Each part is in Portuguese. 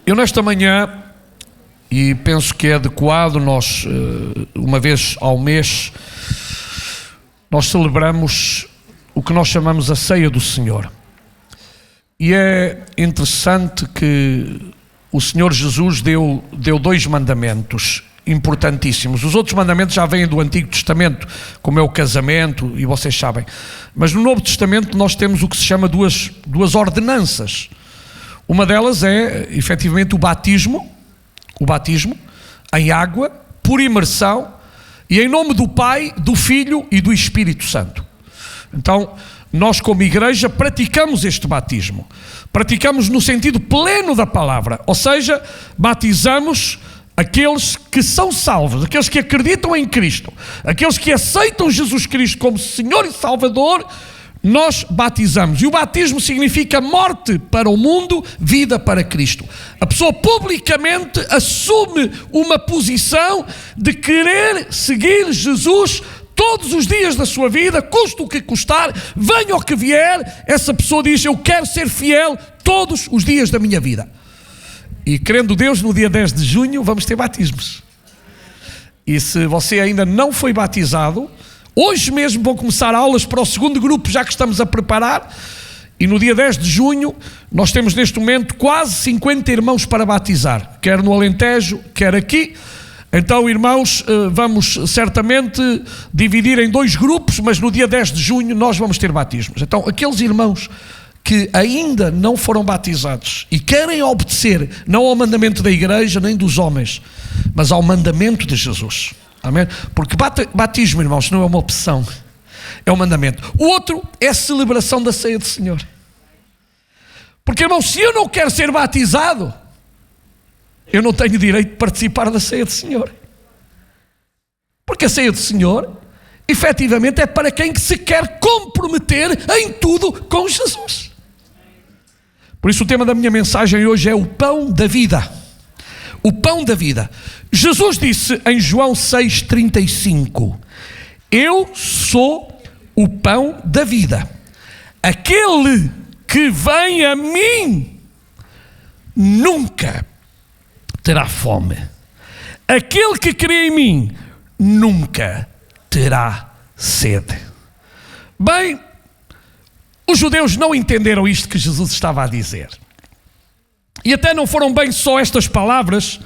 Eu nesta manhã, e penso que é adequado, nós uma vez ao mês nós celebramos o que nós chamamos a ceia do Senhor. E é interessante que o Senhor Jesus deu dois mandamentos importantíssimos. Os outros mandamentos já vêm do Antigo Testamento, como é o casamento, e vocês sabem. Mas no Novo Testamento nós temos o que se chama duas ordenanças. Uma delas é, efetivamente, o batismo em água, por imersão, e em nome do Pai, do Filho e do Espírito Santo. Então, nós como igreja praticamos este batismo. Praticamos no sentido pleno da palavra, ou seja, batizamos aqueles que são salvos, aqueles que acreditam em Cristo, aqueles que aceitam Jesus Cristo como Senhor e Salvador, nós batizamos. E o batismo significa morte para o mundo, vida para Cristo. A pessoa publicamente assume uma posição de querer seguir Jesus todos os dias da sua vida, custe o que custar, venha o que vier. Essa pessoa diz: eu quero ser fiel todos os dias da minha vida. E querendo Deus, no dia 10 de junho vamos ter batismos. E se você ainda não foi batizado, hoje mesmo vão começar aulas para o segundo grupo, já que estamos a preparar. E no dia 10 de junho, nós temos neste momento quase 50 irmãos para batizar, quer no Alentejo, quer aqui. Então, irmãos, vamos certamente dividir em dois grupos, mas no dia 10 de junho nós vamos ter batismos. Então, aqueles irmãos que ainda não foram batizados e querem obedecer, não ao mandamento da igreja nem dos homens, mas ao mandamento de Jesus. Amém? Porque batismo, irmãos, não é uma opção, é um mandamento. O outro é a celebração da ceia do Senhor. Porque, irmãos, se eu não quero ser batizado, eu não tenho direito de participar da ceia do Senhor. Porque a ceia do Senhor, efetivamente, é para quem se quer comprometer em tudo com Jesus. Por isso o tema da minha mensagem hoje é o pão da vida. O pão da vida. Jesus disse em João 6,35: eu sou o pão da vida. Aquele que vem a mim nunca terá fome. Aquele que crê em mim nunca terá sede. Bem, os judeus não entenderam isto que Jesus estava a dizer. E até não foram bem só estas palavras,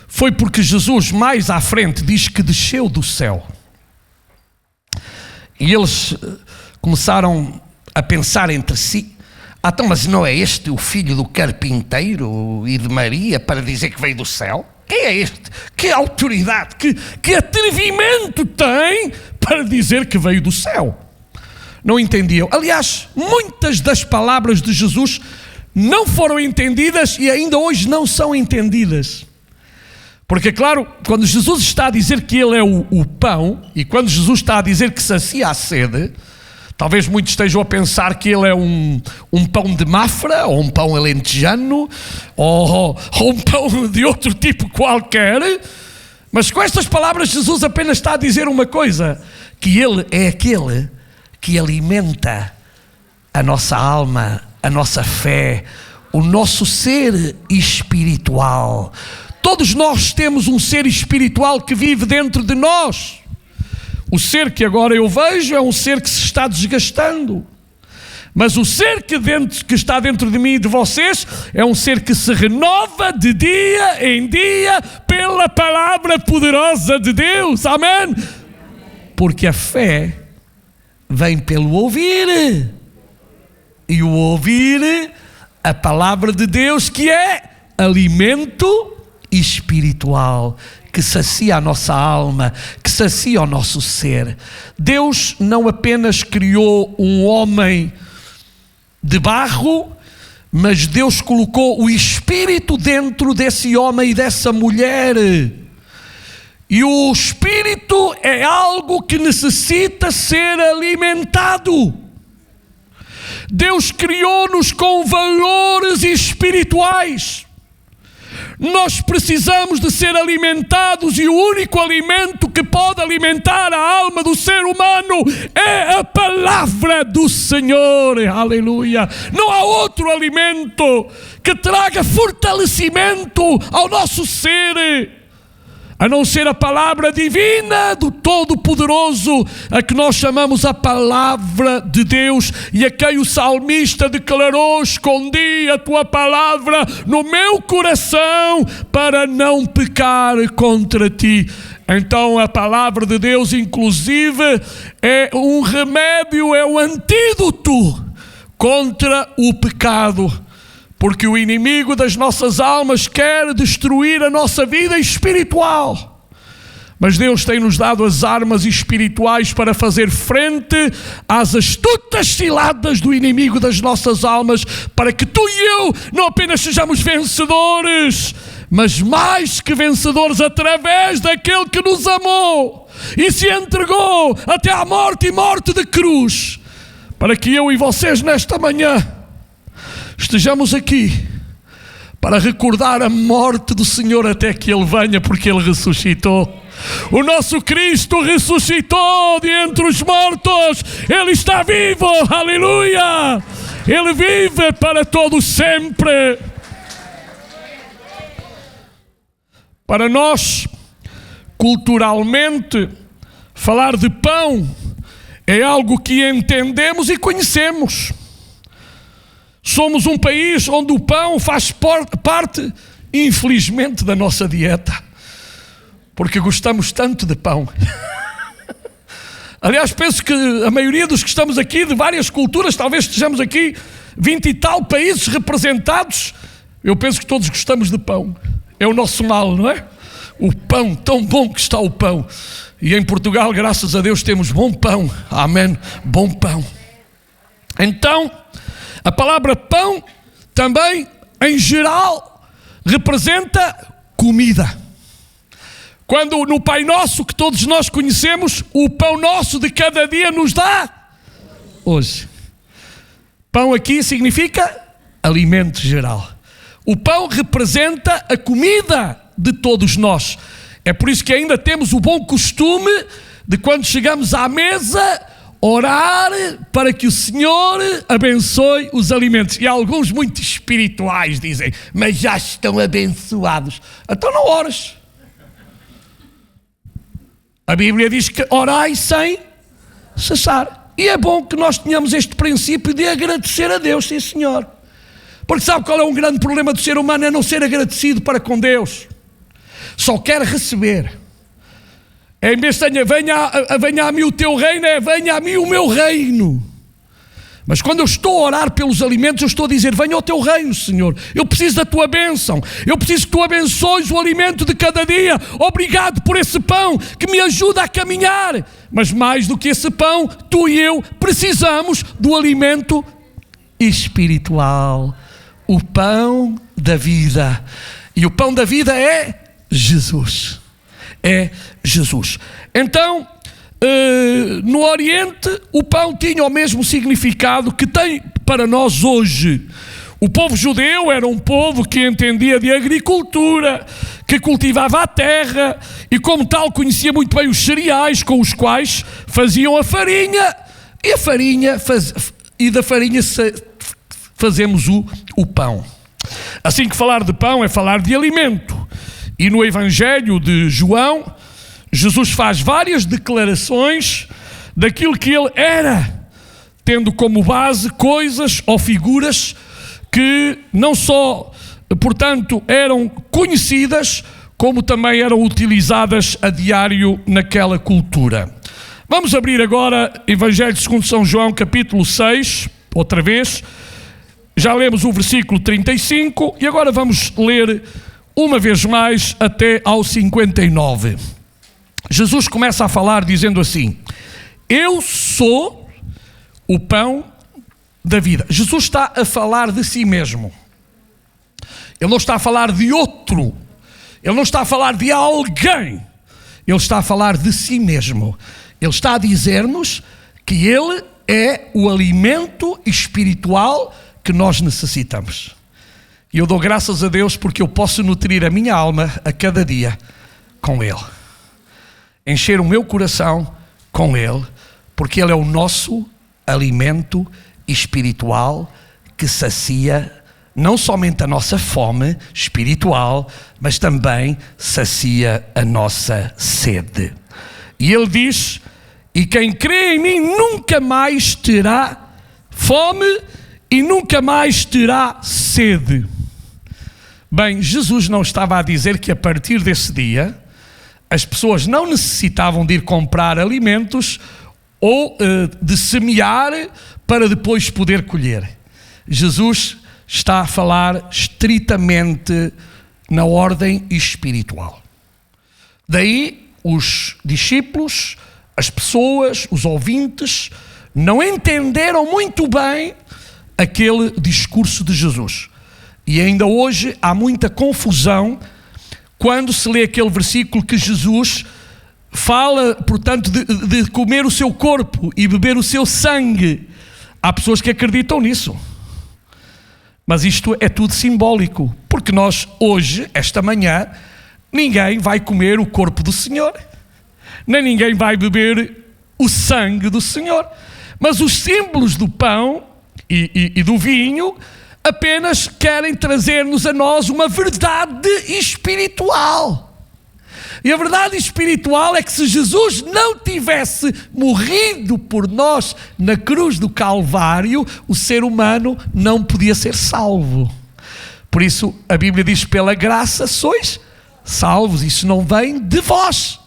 foi porque Jesus mais à frente diz que desceu do céu. E eles começaram a pensar entre si: então, mas não é este o filho do carpinteiro e de Maria para dizer que veio do céu? Quem é este? Que autoridade, que atrevimento tem para dizer que veio do céu? Não entendiam. Aliás, muitas das palavras de Jesus não foram entendidas e ainda hoje não são entendidas. Porque, claro, quando Jesus está a dizer que Ele é o pão, e quando Jesus está a dizer que sacia a sede, talvez muitos estejam a pensar que Ele é um pão de Mafra, ou um pão alentejano, ou um pão de outro tipo qualquer. Mas com estas palavras Jesus apenas está a dizer uma coisa: que Ele é aquele que alimenta a nossa alma, a nossa fé, o nosso ser espiritual. Todos nós temos um ser espiritual que vive dentro de nós. O ser que agora eu vejo é um ser que se está desgastando. Mas o ser que está dentro de mim e de vocês é um ser que se renova de dia em dia pela palavra poderosa de Deus. Amém? Porque a fé vem pelo ouvir. E o ouvir a palavra de Deus, que é alimento espiritual, que sacia a nossa alma, que sacia o nosso ser. Deus não apenas criou um homem de barro, mas Deus colocou o Espírito dentro desse homem e dessa mulher. E o Espírito é algo que necessita ser alimentado. Deus criou-nos com valores espirituais. Nós precisamos de ser alimentados e o único alimento que pode alimentar a alma do ser humano é a palavra do Senhor. Aleluia! Não há outro alimento que traga fortalecimento ao nosso ser, a não ser a palavra divina do Todo-Poderoso, a que nós chamamos a palavra de Deus, e a quem o salmista declarou: escondi a tua palavra no meu coração para não pecar contra ti. Então a palavra de Deus, inclusive, é um remédio, é um antídoto contra o pecado. Porque o inimigo das nossas almas quer destruir a nossa vida espiritual. Mas Deus tem-nos dado as armas espirituais para fazer frente às astutas ciladas do inimigo das nossas almas, para que tu e eu não apenas sejamos vencedores, mas mais que vencedores através daquele que nos amou e se entregou até à morte e morte de cruz, para que eu e vocês nesta manhã estejamos aqui para recordar a morte do Senhor até que Ele venha, porque Ele ressuscitou. O nosso Cristo ressuscitou de entre os mortos. Ele está vivo, aleluia! Ele vive para todo sempre. Para nós, culturalmente, falar de pão é algo que entendemos e conhecemos. Somos um país onde o pão faz parte, infelizmente, da nossa dieta, porque gostamos tanto de pão. Aliás, penso que a maioria dos que estamos aqui, de várias culturas, talvez estejamos aqui 20 e tal países representados, eu penso que todos gostamos de pão. É o nosso mal, não é? O pão, tão bom que está o pão. E em Portugal, graças a Deus, temos bom pão. Amém, bom pão. Então, a palavra pão também, em geral, representa comida. Quando no Pai Nosso, que todos nós conhecemos, o pão nosso de cada dia nos dá hoje. Pão aqui significa alimento geral. O pão representa a comida de todos nós. É por isso que ainda temos o bom costume de, quando chegamos à mesa, orar para que o Senhor abençoe os alimentos. E alguns muito espirituais dizem: mas já estão abençoados. Então não ores. A Bíblia diz que orai sem cessar. E é bom que nós tenhamos este princípio de agradecer a Deus, sim Senhor. Porque sabe qual é um grande problema do ser humano? É não ser agradecido para com Deus. Só quer receber. Em vez de venha a mim o teu reino, é venha a mim o meu reino. Mas quando eu estou a orar pelos alimentos, eu estou a dizer: venha ao teu reino, Senhor. Eu preciso da tua bênção. Eu preciso que tu abençoes o alimento de cada dia. Obrigado por esse pão que me ajuda a caminhar. Mas mais do que esse pão, tu e eu precisamos do alimento espiritual. O pão da vida. E o pão da vida é Jesus. É Jesus. Então, no Oriente, o pão tinha o mesmo significado que tem para nós hoje. O povo judeu era um povo que entendia de agricultura, que cultivava a terra e, como tal, conhecia muito bem os cereais com os quais faziam a farinha. E da farinha fazemos o pão. Assim que falar de pão é falar de alimento. E no Evangelho de João, Jesus faz várias declarações daquilo que ele era, tendo como base coisas ou figuras que não só, portanto, eram conhecidas, como também eram utilizadas a diário naquela cultura. Vamos abrir agora Evangelho segundo São João, capítulo 6, outra vez. Já lemos o versículo 35 e agora vamos ler uma vez mais até ao 59. Jesus começa a falar dizendo assim: eu sou o pão da vida. Jesus está a falar de si mesmo. Ele não está a falar de outro. Ele não está a falar de alguém. Ele está a falar de si mesmo. Ele está a dizer-nos que Ele é o alimento espiritual que nós necessitamos. E eu dou graças a Deus porque eu posso nutrir a minha alma a cada dia com Ele. Encher o meu coração com Ele, porque Ele é o nosso alimento espiritual que sacia não somente a nossa fome espiritual, mas também sacia a nossa sede. E Ele diz: e quem crê em mim nunca mais terá fome e nunca mais terá sede. Bem, Jesus não estava a dizer que a partir desse dia as pessoas não necessitavam de ir comprar alimentos ou de semear para depois poder colher. Jesus está a falar estritamente na ordem espiritual. Daí os discípulos, as pessoas, os ouvintes, não entenderam muito bem aquele discurso de Jesus. E ainda hoje há muita confusão quando se lê aquele versículo que Jesus fala, portanto, de comer o seu corpo e beber o seu sangue. Há pessoas que acreditam nisso. Mas isto é tudo simbólico, porque nós hoje, esta manhã, ninguém vai comer o corpo do Senhor, nem ninguém vai beber o sangue do Senhor. Mas os símbolos do pão e do vinho apenas querem trazer-nos a nós uma verdade espiritual. E a verdade espiritual é que se Jesus não tivesse morrido por nós na cruz do Calvário, o ser humano não podia ser salvo. Por isso a Bíblia diz: pela graça sois salvos. Isso não vem de vós,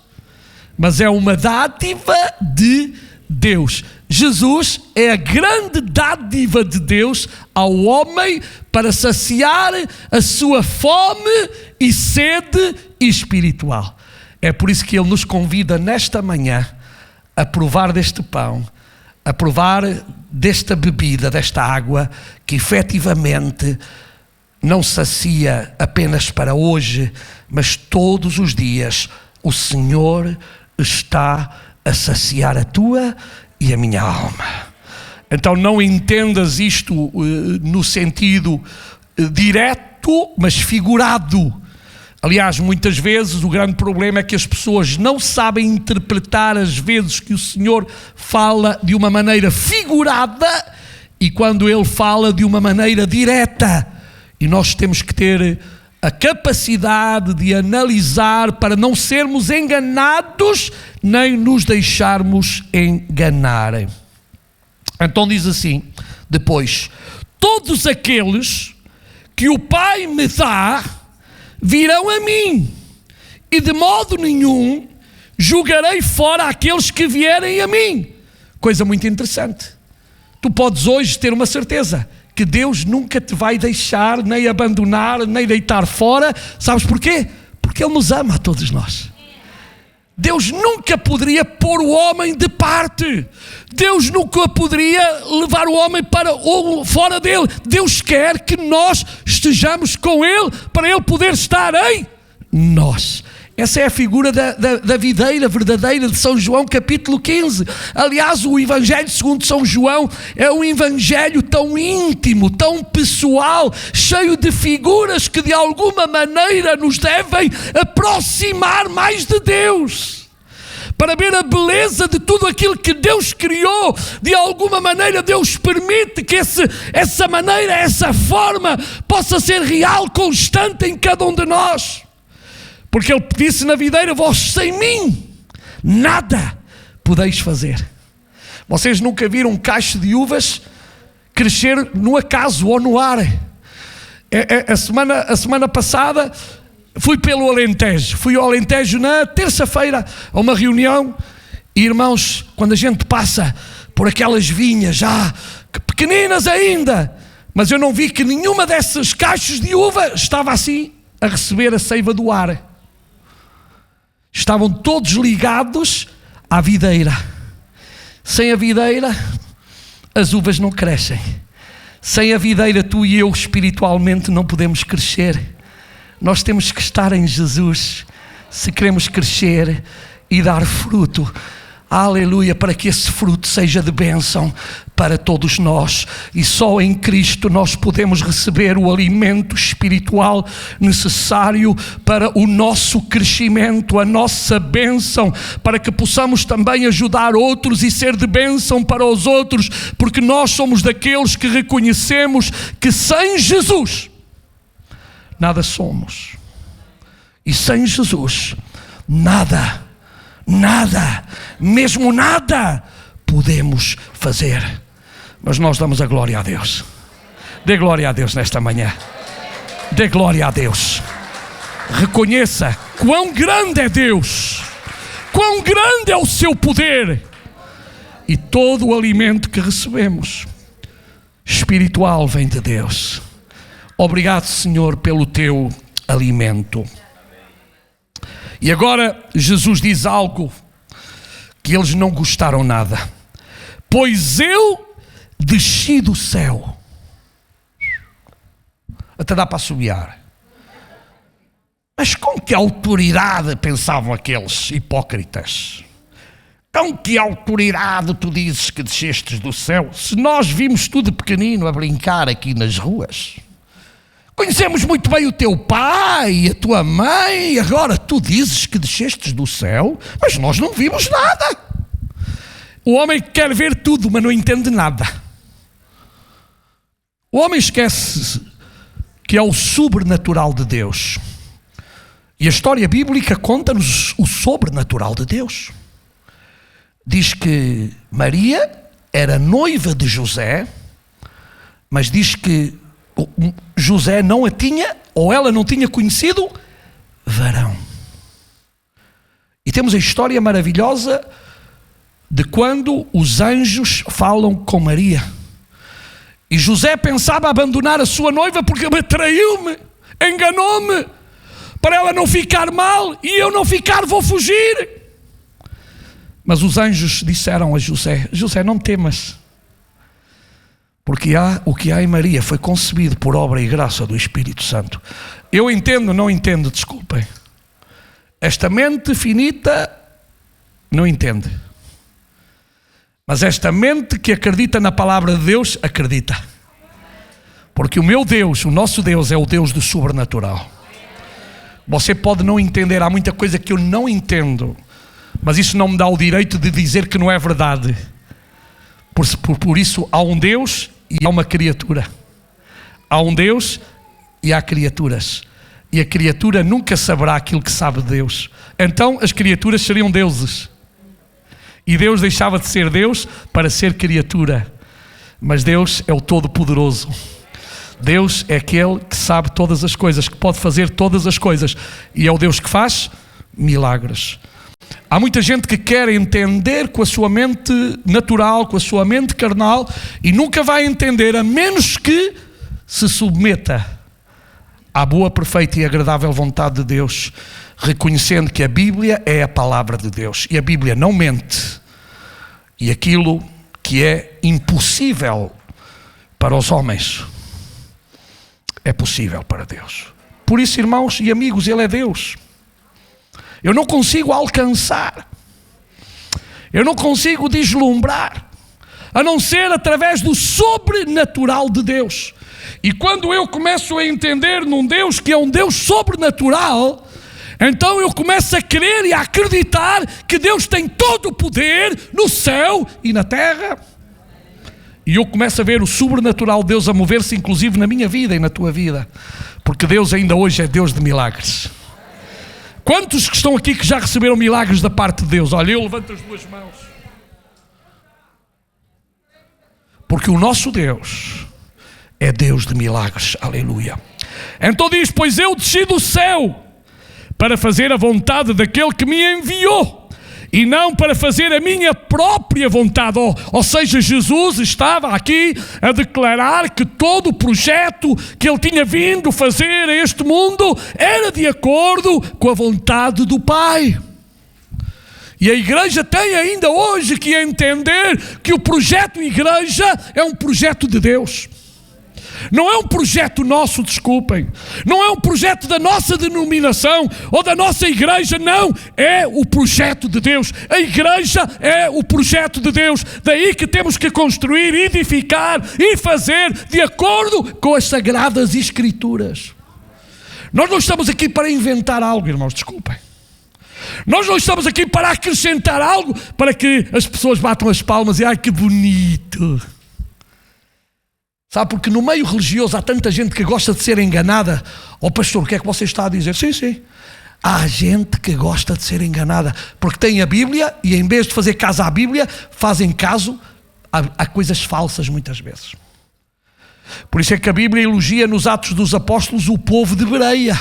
mas é uma dádiva de Deus. Jesus é a grande dádiva de Deus ao homem para saciar a sua fome e sede espiritual. É por isso que Ele nos convida nesta manhã a provar deste pão, a provar desta bebida, desta água, que efetivamente não sacia apenas para hoje, mas todos os dias o Senhor está a saciar a tua e a minha alma. Então não entendas isto no sentido direto, mas figurado. Aliás, muitas vezes o grande problema é que as pessoas não sabem interpretar as vezes que o Senhor fala de uma maneira figurada e quando Ele fala de uma maneira direta. E nós temos que ter a capacidade de analisar para não sermos enganados nem nos deixarmos enganar. Então diz assim, depois: todos aqueles que o Pai me dá virão a mim, e de modo nenhum julgarei fora aqueles que vierem a mim. Coisa muito interessante. Tu podes hoje ter uma certeza que Deus nunca te vai deixar, nem abandonar, nem deitar fora. Sabes porquê? Porque Ele nos ama a todos nós. Deus nunca poderia pôr o homem de parte. Deus nunca poderia levar o homem para ou fora dele. Deus quer que nós estejamos com Ele, para Ele poder estar em nós. Essa é a figura da videira verdadeira de São João, capítulo 15. Aliás, o Evangelho segundo São João é um evangelho tão íntimo, tão pessoal, cheio de figuras que de alguma maneira nos devem aproximar mais de Deus. Para ver a beleza de tudo aquilo que Deus criou, de alguma maneira Deus permite que essa maneira, essa forma possa ser real, constante em cada um de nós. Porque Ele disse na videira: vós sem mim nada podeis fazer. Vocês nunca viram um cacho de uvas crescer no acaso ou no ar? A semana passada fui pelo Alentejo. Fui ao Alentejo na terça-feira a uma reunião. E, irmãos, quando a gente passa por aquelas vinhas já pequeninas ainda, mas eu não vi que nenhuma dessas cachos de uva estava assim a receber a seiva do ar. Estavam todos ligados à videira. Sem a videira, as uvas não crescem. Sem a videira, tu e eu espiritualmente não podemos crescer. Nós temos que estar em Jesus se queremos crescer e dar fruto. Aleluia, para que esse fruto seja de bênção para todos nós. E só em Cristo nós podemos receber o alimento espiritual necessário para o nosso crescimento, a nossa bênção, para que possamos também ajudar outros e ser de bênção para os outros, porque nós somos daqueles que reconhecemos que sem Jesus nada somos. E sem Jesus nada, mesmo nada podemos fazer. Mas nós damos a glória a Deus. Dê glória a Deus nesta manhã. Dê glória a Deus. Reconheça quão grande é Deus, quão grande é o seu poder. E todo o alimento que recebemos espiritual vem de Deus. Obrigado, Senhor, pelo teu alimento. E agora Jesus diz algo que eles não gostaram nada. Pois eu desci do céu. Até dá para assobiar. Mas com que autoridade pensavam aqueles hipócritas? Com que autoridade tu dizes que descestes do céu? Se nós vimos tudo pequenino a brincar aqui nas ruas. Conhecemos muito bem o teu pai e a tua mãe, agora tu dizes que descestes do céu, mas nós não vimos nada. O homem quer ver tudo, mas não entende nada. O homem esquece que é o sobrenatural de Deus. E a história bíblica conta-nos o sobrenatural de Deus. Diz que Maria era noiva de José, mas diz que José não a tinha, ou ela não tinha conhecido varão. E temos a história maravilhosa de quando os anjos falam com Maria. E José pensava abandonar a sua noiva porque me traiu-me, enganou-me, para ela não ficar mal e eu não ficar, vou fugir. Mas os anjos disseram a José: José, não temas, porque o que há em Maria foi concebido por obra e graça do Espírito Santo. Eu entendo, não entendo, desculpem. Esta mente finita não entende. Mas esta mente que acredita na palavra de Deus, acredita. Porque o meu Deus, o nosso Deus, é o Deus do sobrenatural. Você pode não entender, há muita coisa que eu não entendo, mas isso não me dá o direito de dizer que não é verdade. Por isso há um Deus e há uma criatura. Há um Deus e há criaturas. E a criatura nunca saberá aquilo que sabe de Deus. Então as criaturas seriam deuses. E Deus deixava de ser Deus para ser criatura. Mas Deus é o Todo-Poderoso. Deus é aquele que sabe todas as coisas, que pode fazer todas as coisas. E é o Deus que faz milagres. Há muita gente que quer entender com a sua mente natural, com a sua mente carnal, e nunca vai entender a menos que se submeta à boa, perfeita e agradável vontade de Deus, reconhecendo que a Bíblia é a palavra de Deus e a Bíblia não mente. E aquilo que é impossível para os homens é possível para Deus. Por isso, irmãos e amigos, Ele é Deus. Eu não consigo alcançar, eu não consigo deslumbrar, a não ser através do sobrenatural de Deus. E quando eu começo a entender num Deus que é um Deus sobrenatural, então eu começo a crer e a acreditar que Deus tem todo o poder no céu e na terra. E eu começo a ver o sobrenatural de Deus a mover-se inclusive na minha vida e na tua vida. Porque Deus ainda hoje é Deus de milagres. Quantos que estão aqui que já receberam milagres da parte de Deus? Olha, eu levanto as duas mãos. Porque o nosso Deus é Deus de milagres. Aleluia. Então diz: pois eu desci do céu para fazer a vontade daquele que me enviou, e não para fazer a minha própria vontade. Ou seja, Jesus estava aqui a declarar que todo o projeto que ele tinha vindo fazer a este mundo era de acordo com a vontade do Pai. E a igreja tem ainda hoje que entender que o projeto igreja é um projeto de Deus. Não é um projeto nosso, desculpem. Não é um projeto da nossa denominação ou da nossa igreja, não. É o projeto de Deus. A igreja é o projeto de Deus. Daí que temos que construir, edificar e fazer de acordo com as Sagradas Escrituras. Nós não estamos aqui para inventar algo, irmãos, desculpem. Nós não estamos aqui para acrescentar algo para que as pessoas batam as palmas e ai que bonito. Sabe, porque no meio religioso há tanta gente que gosta de ser enganada. Pastor, o que é que você está a dizer? Sim. Há gente que gosta de ser enganada, porque tem a Bíblia e em vez de fazer caso à Bíblia, fazem caso a coisas falsas muitas vezes. Por isso é que a Bíblia elogia nos Atos dos Apóstolos o povo de Bereia,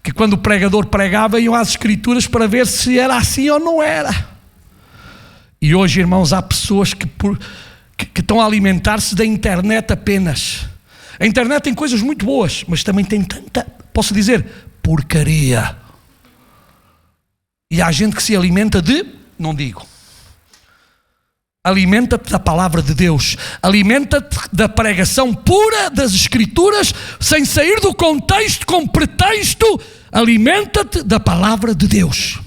que quando o pregador pregava iam às Escrituras para ver se era assim ou não era. E hoje, irmãos, há pessoas que estão a alimentar-se da internet apenas. A internet tem coisas muito boas, mas também tem tanta, posso dizer, porcaria. E há gente que se alimenta de, não digo. Alimenta-te da palavra de Deus. Alimenta-te da pregação pura das Escrituras, sem sair do contexto com pretexto. Alimenta-te da palavra de Deus.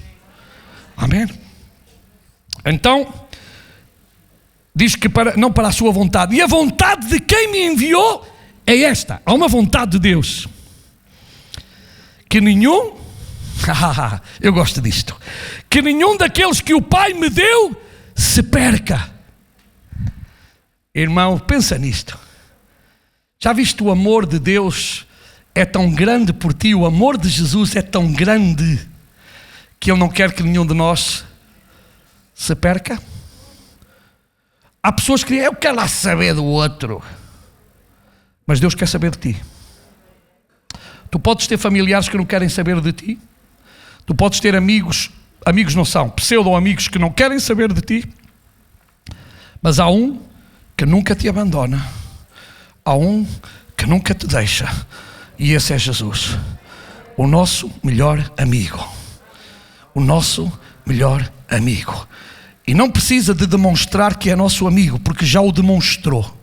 Amém? Então, diz que não para a sua vontade. E a vontade de quem me enviou é esta. Há uma vontade de Deus. Que nenhum, eu gosto disto, que nenhum daqueles que o Pai me deu se perca. Irmão, pensa nisto. Já viste o amor de Deus é tão grande por ti, o amor de Jesus é tão grande que Ele não quer que nenhum de nós se perca? Há pessoas que dizem, eu quero lá saber do outro. Mas Deus quer saber de ti. Tu podes ter familiares que não querem saber de ti. Tu podes ter amigos não são, pseudo-amigos que não querem saber de ti. Mas há um que nunca te abandona. Há um que nunca te deixa. E esse é Jesus. O nosso melhor amigo. O nosso melhor amigo. E não precisa de demonstrar que é nosso amigo, porque já o demonstrou.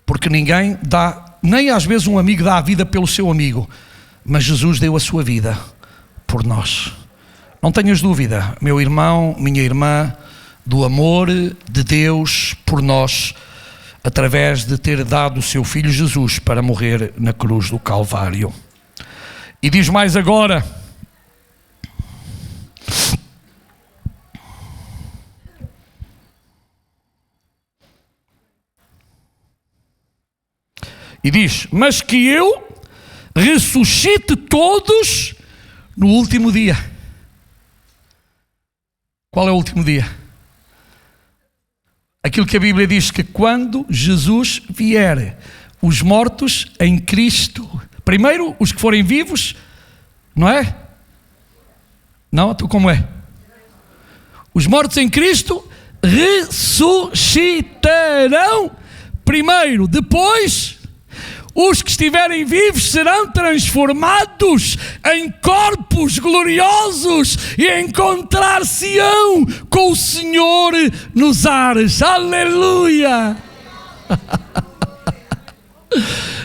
Porque ninguém dá, nem às vezes um amigo dá a vida pelo seu amigo, mas Jesus deu a sua vida por nós. Não tenhas dúvida, meu irmão, minha irmã, do amor de Deus por nós, através de ter dado o seu Filho Jesus para morrer na cruz do Calvário. E diz mais agora, e diz, mas que eu ressuscite todos no último dia. Qual é o último dia? Aquilo que a Bíblia diz que quando Jesus vier, os mortos em Cristo, primeiro os que forem vivos, não é? Não, tu como é? Os mortos em Cristo ressuscitarão primeiro, depois os que estiverem vivos serão transformados em corpos gloriosos e encontrar-se-ão com o Senhor nos ares. Aleluia!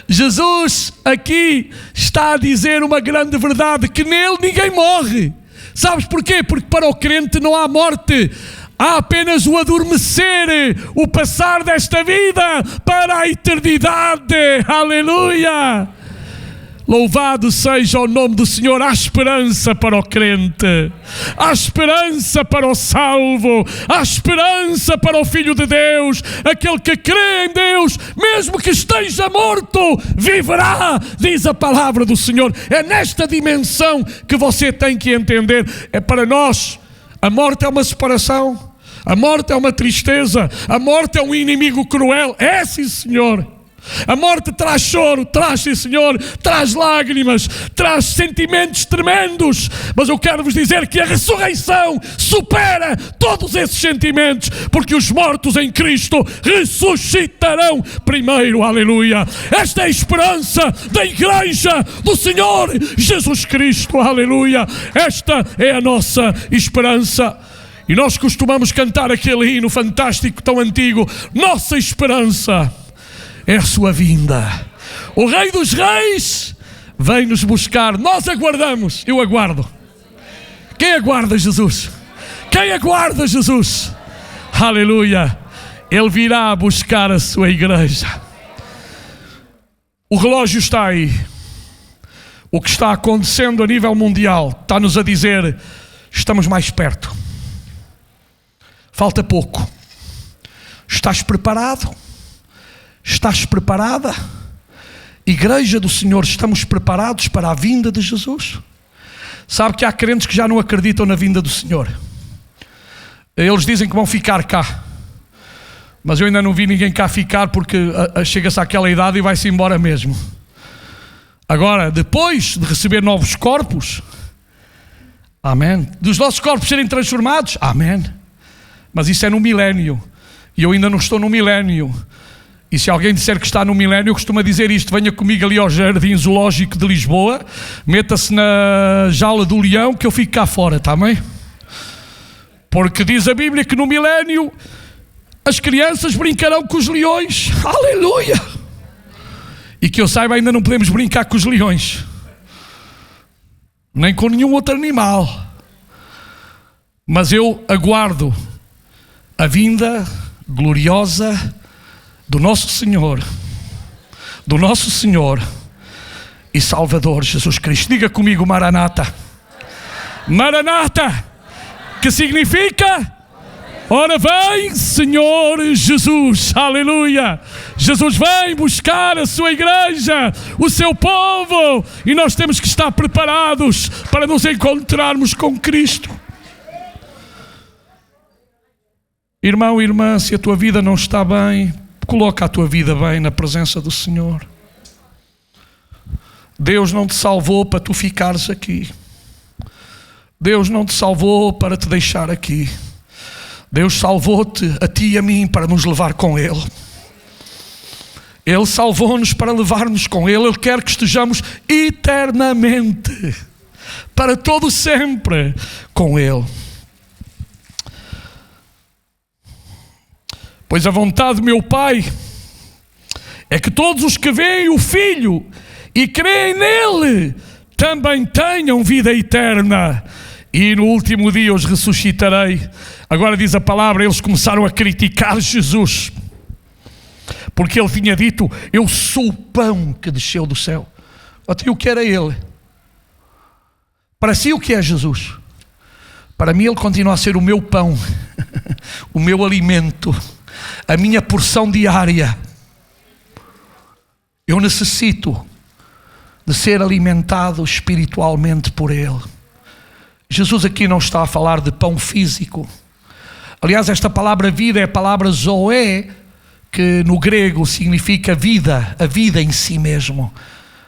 Jesus aqui está a dizer uma grande verdade, que nele ninguém morre. Sabes porquê? Porque para o crente não há morte. Há apenas o adormecer, o passar desta vida para a eternidade. Aleluia! Louvado seja o nome do Senhor. Há esperança para o crente, há esperança para o salvo, há esperança para o Filho de Deus. Aquele que crê em Deus, mesmo que esteja morto, viverá, diz a palavra do Senhor. É nesta dimensão que você tem que entender. É para nós, a morte é uma separação, a morte é uma tristeza, a morte é um inimigo cruel. É, sim, Senhor. A morte traz choro, traz, sim, Senhor, traz lágrimas, traz sentimentos tremendos, mas eu quero vos dizer que a ressurreição supera todos esses sentimentos, porque os mortos em Cristo ressuscitarão primeiro. Aleluia! Esta é a esperança da igreja do Senhor Jesus Cristo. Aleluia! Esta é a nossa esperança. E nós costumamos cantar aquele hino fantástico, tão antigo, nossa esperança é a sua vinda. O Rei dos Reis vem nos buscar. Nós aguardamos. Eu aguardo. Quem aguarda Jesus? Quem aguarda Jesus? Aleluia. Ele virá buscar a sua igreja. O relógio está aí. O que está acontecendo a nível mundial está-nos a dizer: estamos mais perto. Falta pouco. Estás preparado? Estás preparada? Igreja do Senhor, estamos preparados para a vinda de Jesus? Sabe que há crentes que já não acreditam na vinda do Senhor. Eles dizem que vão ficar cá, mas eu ainda não vi ninguém cá ficar, porque chega-se àquela idade e vai-se embora mesmo. Agora, depois de receber novos corpos, amém, dos nossos corpos serem transformados, amém, mas isso é no milénio, e eu ainda não estou no milénio. E se alguém disser que está no milénio, eu costumo dizer isto: venha comigo ali ao Jardim Zoológico de Lisboa, meta-se na jaula do leão, que eu fico cá fora, está bem? Porque diz a Bíblia que no milénio as crianças brincarão com os leões. Aleluia! E que eu saiba, ainda não podemos brincar com os leões, nem com nenhum outro animal. Mas eu aguardo a vinda gloriosa do nosso Senhor e Salvador Jesus Cristo. Diga comigo: Maranata. Maranata, que significa: ora vem, Senhor Jesus. Aleluia. Jesus vem buscar a sua igreja, o seu povo, e nós temos que estar preparados para nos encontrarmos com Cristo. Irmão, irmã, se a tua vida não está bem, coloca a tua vida bem na presença do Senhor. Deus não te salvou para tu ficares aqui. Deus não te salvou para te deixar aqui. Deus salvou-te, a ti e a mim, para nos levar com Ele. Ele salvou-nos para levar-nos com Ele. Ele quer que estejamos eternamente, para todo sempre, com Ele. Pois a vontade do meu Pai é que todos os que veem o Filho e creem nele também tenham vida eterna, e no último dia os ressuscitarei. Agora diz a palavra, eles começaram a criticar Jesus, porque ele tinha dito: eu sou o pão que desceu do céu. Até o que era ele? Para si, o que é Jesus? Para mim, ele continua a ser o meu pão, o meu alimento, a minha porção diária. Eu necessito de ser alimentado espiritualmente por Ele. Jesus aqui não está a falar de pão físico. Aliás, esta palavra vida é a palavra zoé, que no grego significa vida, a vida em si mesmo.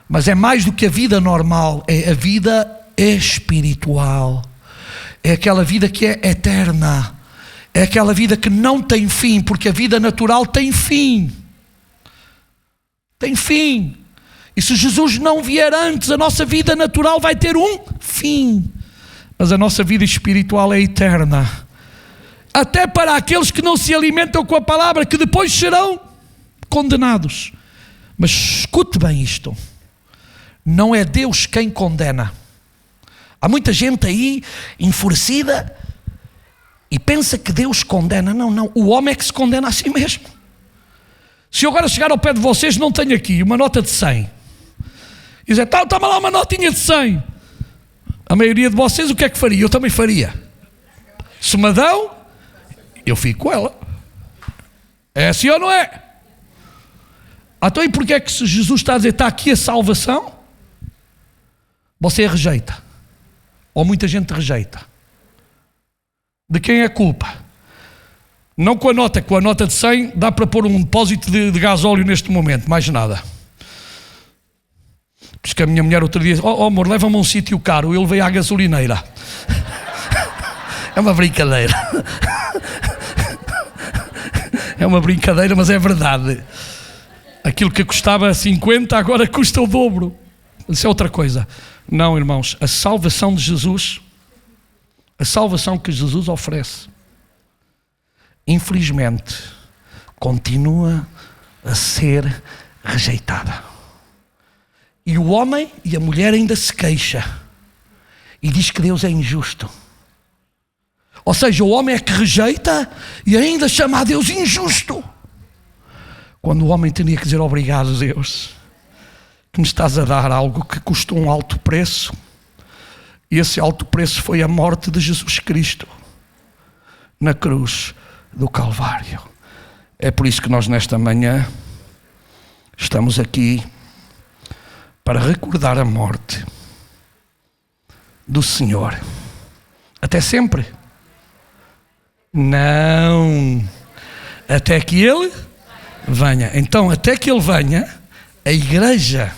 Mas é mais do que a vida normal, é a vida espiritual. É aquela vida que é eterna. É aquela vida que não tem fim, porque a vida natural tem fim. Tem fim. E se Jesus não vier antes, a nossa vida natural vai ter um fim. Mas a nossa vida espiritual é eterna. Até para aqueles que não se alimentam com a palavra, que depois serão condenados. Mas escute bem isto: não é Deus quem condena. Há muita gente aí enfurecida e pensa que Deus condena. Não, não. O homem é que se condena a si mesmo. Se eu agora chegar ao pé de vocês, não tenho aqui uma nota de 100, e dizer: toma lá uma notinha de 100. A maioria de vocês o que é que faria? Eu também faria. Se me dão, eu fico com ela. É assim ou não é? Então, e porquê é que, se Jesus está a dizer está aqui a salvação, você rejeita? Ou muita gente rejeita? De quem é a culpa? Não com a nota de 100 dá para pôr um depósito de gasóleo neste momento, mais nada. Por isso que a minha mulher outro dia disse: amor, leva-me a um sítio caro. Ele veio à gasolineira. É uma brincadeira. É uma brincadeira, mas é verdade. Aquilo que custava 50 agora custa o dobro. Isso é outra coisa. Não, irmãos, a salvação de Jesus, a salvação que Jesus oferece, infelizmente, continua a ser rejeitada. E o homem e a mulher ainda se queixa e diz que Deus é injusto. Ou seja, o homem é que rejeita e ainda chama a Deus injusto. Quando o homem tinha que dizer: obrigado, Deus, que me estás a dar algo que custou um alto preço. E esse alto preço foi a morte de Jesus Cristo na cruz do Calvário. É por isso que nós nesta manhã estamos aqui para recordar a morte do Senhor. Até sempre? Não. Até que Ele venha. Então, até que Ele venha, a igreja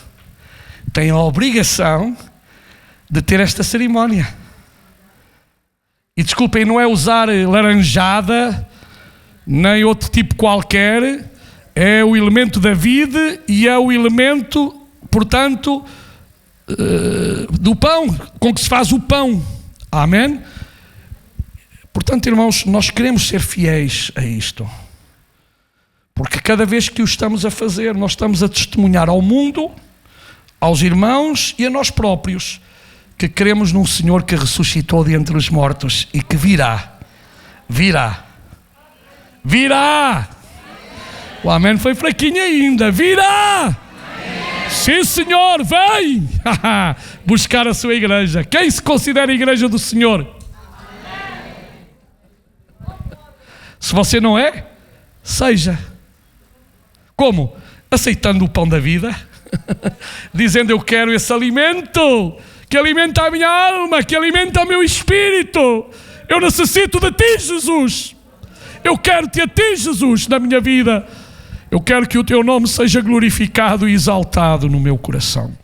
tem a obrigação de ter esta cerimónia. E desculpem, não é usar laranjada, nem outro tipo qualquer, é o elemento da vida e é o elemento, portanto, do pão, com que se faz o pão. Amém? Portanto, irmãos, nós queremos ser fiéis a isto. Porque cada vez que o estamos a fazer, nós estamos a testemunhar ao mundo, aos irmãos e a nós próprios, que cremos num Senhor que ressuscitou de entre os mortos e que virá. O amém foi fraquinho ainda. Virá! Sim, Senhor, vem buscar a sua igreja. Quem se considera a igreja do Senhor? Se você não é, seja. Como? Aceitando o pão da vida, dizendo: eu quero esse alimento que alimenta a minha alma, que alimenta o meu espírito. Eu necessito de ti, Jesus. Eu quero-te a ti, Jesus, na minha vida. Eu quero que o teu nome seja glorificado e exaltado no meu coração.